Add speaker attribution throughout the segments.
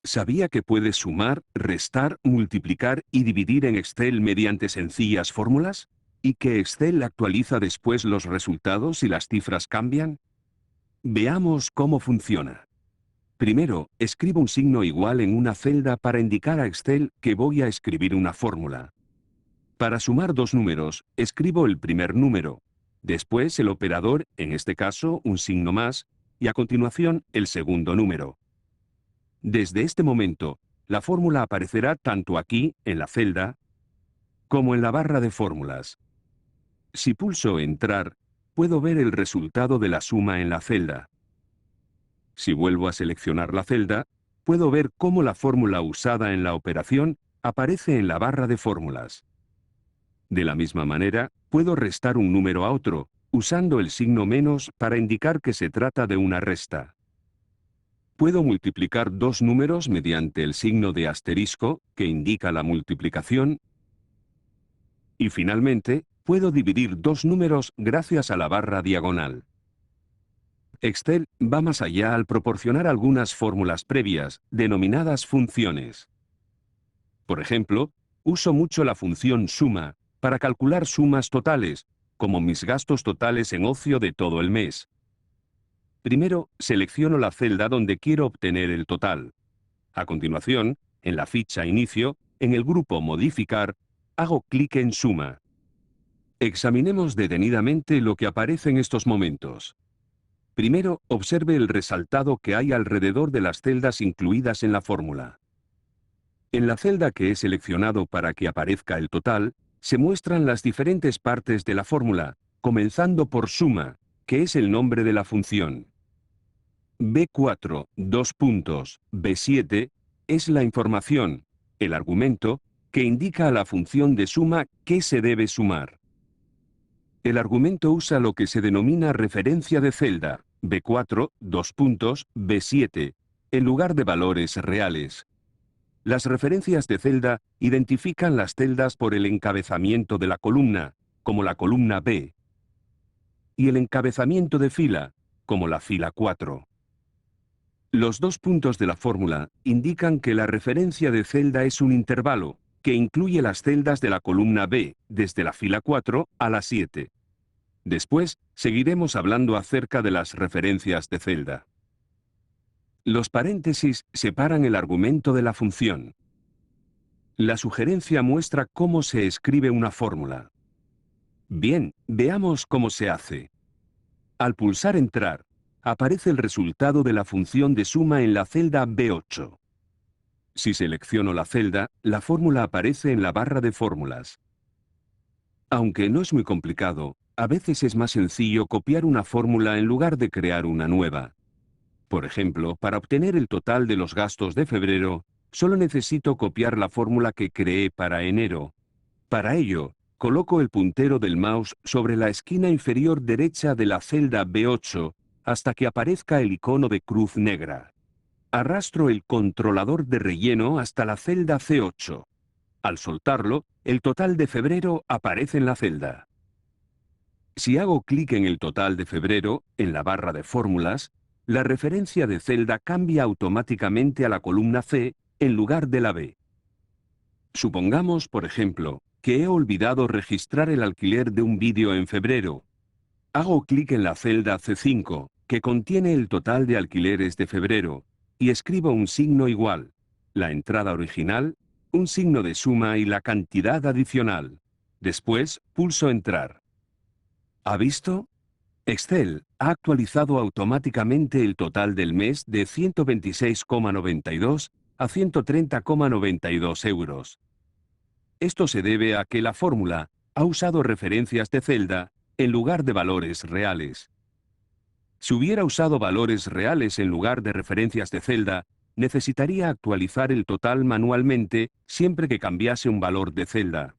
Speaker 1: ¿Sabía que puedes sumar, restar, multiplicar y dividir en Excel mediante sencillas fórmulas? ¿Y que Excel actualiza después los resultados si las cifras cambian? Veamos cómo funciona. Primero, escribo un signo igual en una celda para indicar a Excel que voy a escribir una fórmula. Para sumar dos números, escribo el primer número, después el operador, en este caso un signo más, y a continuación el segundo número. Desde este momento, la fórmula aparecerá tanto aquí, en la celda, como en la barra de fórmulas. Si pulso Entrar, puedo ver el resultado de la suma en la celda. Si vuelvo a seleccionar la celda, puedo ver cómo la fórmula usada en la operación aparece en la barra de fórmulas. De la misma manera, puedo restar un número a otro, usando el signo menos para indicar que se trata de una resta. Puedo multiplicar dos números mediante el signo de asterisco, que indica la multiplicación. Y finalmente, puedo dividir dos números gracias a la barra diagonal. Excel va más allá al proporcionar algunas fórmulas previas, denominadas funciones. Por ejemplo, uso mucho la función suma para calcular sumas totales, como mis gastos totales en ocio de todo el mes. Primero, selecciono la celda donde quiero obtener el total. A continuación, en la ficha Inicio, en el grupo Modificar, hago clic en Suma. Examinemos detenidamente lo que aparece en estos momentos. Primero, observe el resaltado que hay alrededor de las celdas incluidas en la fórmula. En la celda que he seleccionado para que aparezca el total, se muestran las diferentes partes de la fórmula, comenzando por suma, que es el nombre de la función. B4, B7, es la información, el argumento, que indica a la función de suma qué se debe sumar. El argumento usa lo que se denomina referencia de celda, B4, B7, en lugar de valores reales. Las referencias de celda identifican las celdas por el encabezamiento de la columna, como la columna B, y el encabezamiento de fila, como la fila 4. Los dos puntos de la fórmula indican que la referencia de celda es un intervalo, que incluye las celdas de la columna B, desde la fila 4 a la 7. Después, seguiremos hablando acerca de las referencias de celda. Los paréntesis separan el argumento de la función. La sugerencia muestra cómo se escribe una fórmula. Bien, veamos cómo se hace. Al pulsar Entrar, aparece el resultado de la función de suma en la celda B8. Si selecciono la celda, la fórmula aparece en la barra de fórmulas. Aunque no es muy complicado, a veces es más sencillo copiar una fórmula en lugar de crear una nueva. Por ejemplo, para obtener el total de los gastos de febrero, solo necesito copiar la fórmula que creé para enero. Para ello, coloco el puntero del mouse sobre la esquina inferior derecha de la celda B8 hasta que aparezca el icono de cruz negra. Arrastro el controlador de relleno hasta la celda C8. Al soltarlo, el total de febrero aparece en la celda. Si hago clic en el total de febrero, en la barra de fórmulas, la referencia de celda cambia automáticamente a la columna C en lugar de la B. Supongamos, por ejemplo, que he olvidado registrar el alquiler de un vídeo en febrero. Hago clic en la celda C5, que contiene el total de alquileres de febrero, y escribo un signo igual, la entrada original, un signo de suma y la cantidad adicional. Después, pulso Entrar. ¿Ha visto? Excel ha actualizado automáticamente el total del mes de 126,92 a 130,92 euros. Esto se debe a que la fórmula ha usado referencias de celda en lugar de valores reales. Si hubiera usado valores reales en lugar de referencias de celda, necesitaría actualizar el total manualmente siempre que cambiase un valor de celda.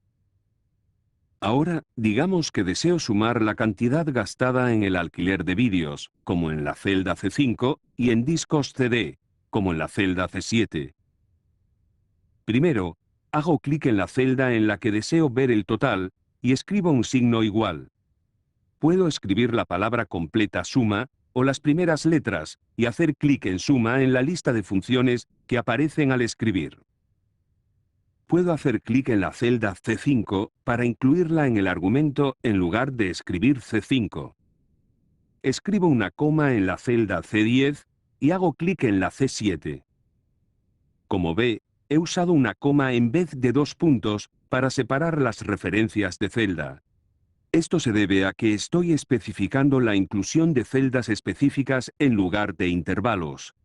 Speaker 1: Ahora, digamos que deseo sumar la cantidad gastada en el alquiler de vídeos, como en la celda C5, y en discos CD, como en la celda C7. Primero, hago clic en la celda en la que deseo ver el total, y escribo un signo igual. Puedo escribir la palabra completa suma, o las primeras letras, y hacer clic en Suma en la lista de funciones que aparecen al escribir. Puedo hacer clic en la celda C5 para incluirla en el argumento en lugar de escribir C5. Escribo una coma en la celda C10 y hago clic en la C7. Como ve, he usado una coma en vez de dos puntos para separar las referencias de celda. Esto se debe a que estoy especificando la inclusión de celdas específicas en lugar de intervalos.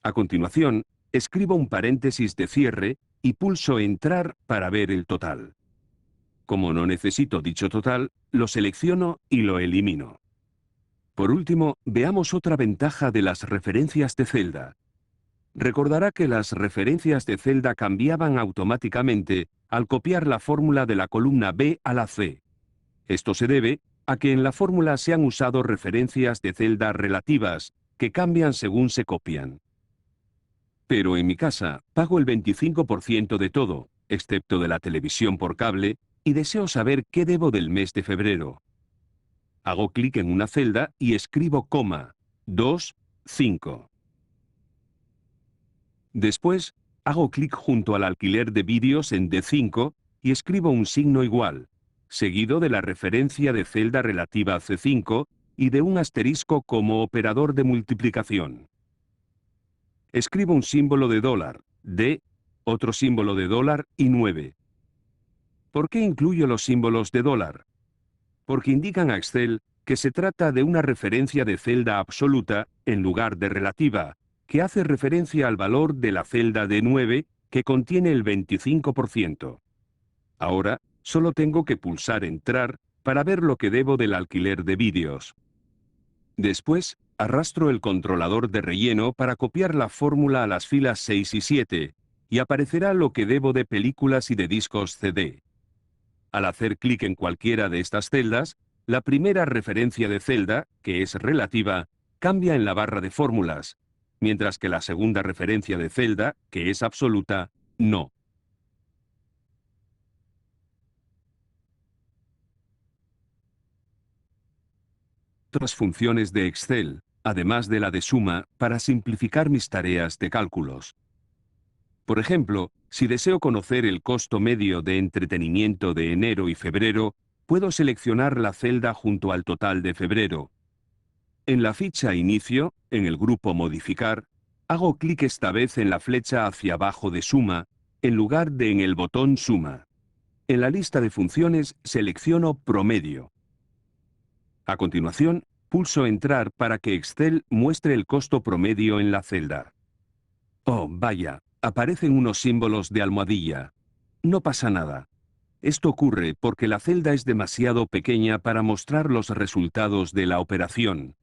Speaker 1: A continuación, escribo un paréntesis de cierre y pulso Entrar para ver el total. Como no necesito dicho total, lo selecciono y lo elimino. Por último, veamos otra ventaja de las referencias de celda. Recordará que las referencias de celda cambiaban automáticamente al copiar la fórmula de la columna B a la C. Esto se debe a que en la fórmula se han usado referencias de celda relativas, que cambian según se copian. Pero en mi casa, pago el 25% de todo, excepto de la televisión por cable, y deseo saber qué debo del mes de febrero. Hago clic en una celda y escribo coma, 2, 5. Después, hago clic junto al alquiler de vídeos en D5 y escribo un signo igual, seguido de la referencia de celda relativa a C5 y de un asterisco como operador de multiplicación. Escribo un símbolo de dólar, D, otro símbolo de dólar y 9. ¿Por qué incluyo los símbolos de dólar? Porque indican a Excel que se trata de una referencia de celda absoluta en lugar de relativa, que hace referencia al valor de la celda D9 que contiene el 25%. Ahora, solo tengo que pulsar Entrar para ver lo que debo del alquiler de vídeos. Después, arrastro el controlador de relleno para copiar la fórmula a las filas 6 y 7, y aparecerá lo que debo de películas y de discos CD. Al hacer clic en cualquiera de estas celdas, la primera referencia de celda, que es relativa, cambia en la barra de fórmulas, mientras que la segunda referencia de celda, que es absoluta, no. Otras funciones de Excel, además de la de suma, para simplificar mis tareas de cálculos. Por ejemplo, si deseo conocer el costo medio de entretenimiento de enero y febrero, puedo seleccionar la celda junto al total de febrero. En la ficha Inicio, en el grupo Modificar, hago clic esta vez en la flecha hacia abajo de Suma, en lugar de en el botón Suma. En la lista de funciones selecciono Promedio. A continuación, pulso Entrar para que Excel muestre el costo promedio en la celda. Oh, vaya, aparecen unos símbolos de almohadilla. No pasa nada. Esto ocurre porque la celda es demasiado pequeña para mostrar los resultados de la operación.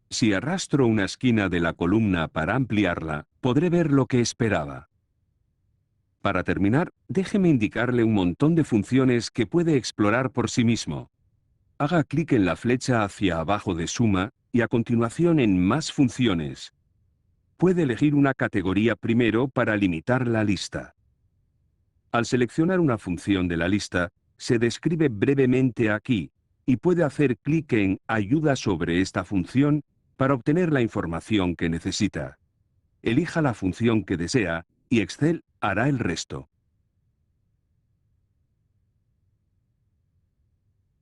Speaker 1: Si arrastro una esquina de la columna para ampliarla, podré ver lo que esperaba. Para terminar, déjeme indicarle un montón de funciones que puede explorar por sí mismo. Haga clic en la flecha hacia abajo de Suma y a continuación en Más funciones. Puede elegir una categoría primero para limitar la lista. Al seleccionar una función de la lista, se describe brevemente aquí y puede hacer clic en Ayuda sobre esta función para obtener la información que necesita. Elija la función que desea y Excel hará el resto.